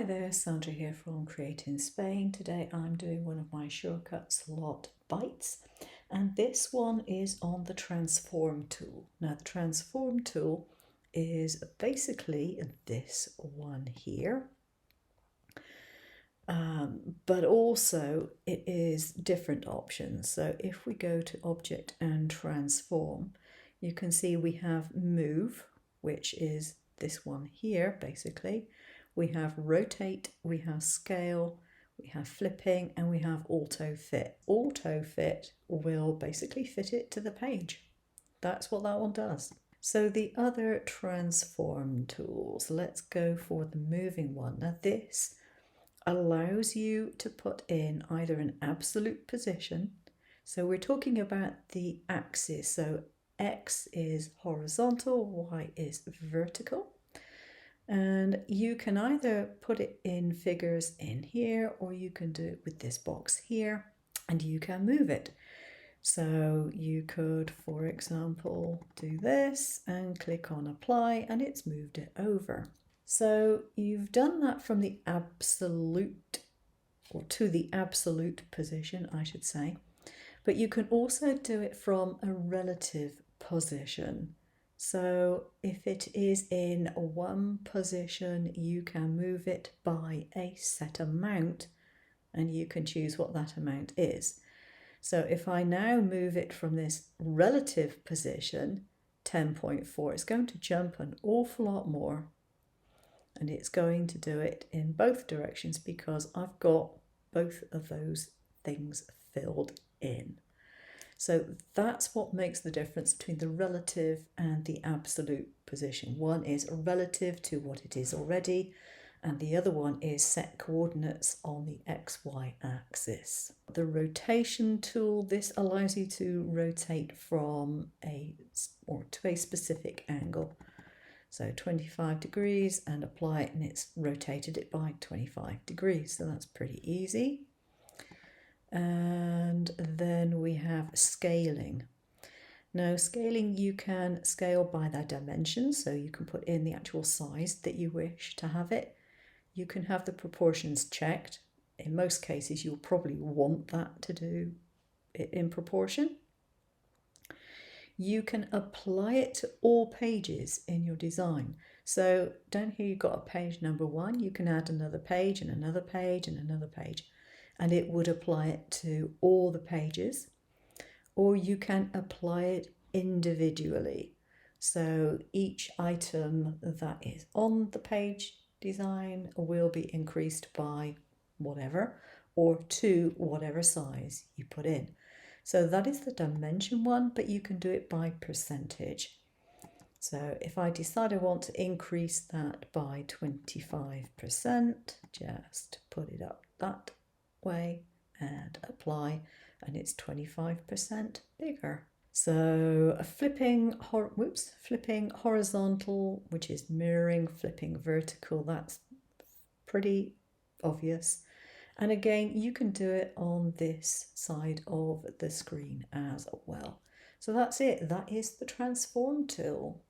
Hi there, Sandra here from Create in Spain. Today I'm doing one of my shortcut slot bites, and this one is on the transform tool. Now the transform tool is basically this one here, but also it is different options. So if we go to object and transform, you can see we have move, which is this one here basically. We have rotate, we have scale, we have flipping, and we have auto fit. Auto fit will basically fit it to the page. That's what that one does. So the other transform tools, let's go for the moving one. Now this allows you to put in either an absolute position. So we're talking about the axis. So X is horizontal, Y is vertical. And you can either put it in figures in here, or you can do it with this box here, and you can move it. So you could, for example, do this and click on apply, and it's moved it over. So you've done that from the absolute, or to the absolute position, I should say. But you can also do it from a relative position. So if it is in one position, you can move it by a set amount, and you can choose what that amount is. So if I now move it from this relative position, 10.4, it's going to jump an awful lot more, and it's going to do it in both directions because I've got both of those things filled in. So that's what makes the difference between the relative and the absolute position. One is relative to what it is already, and the other one is set coordinates on the XY axis. The rotation tool, this allows you to rotate from to a specific angle. So 25 degrees and apply it, and it's rotated it by 25 degrees. So that's pretty easy. And then we have scaling. Now scaling, you can scale by their dimensions, so you can put in the actual size that you wish to have it. You can have the proportions checked. In most cases you'll probably want that to do it in proportion. You can apply it to all pages in your design. So down here you've got a page number 1, you can add another page and another page and another page, and it would apply it to all the pages, or you can apply it individually. So each item that is on the page design will be increased by whatever, or to whatever size you put in. So that is the dimension one, but you can do it by percentage. So if I decide I want to increase that by 25%, just put it up that way and apply, and it's 25% bigger. So a flipping horizontal, which is mirroring, flipping vertical, that's pretty obvious. And again, you can do it on this side of the screen as well. So that's it. That is the transform tool.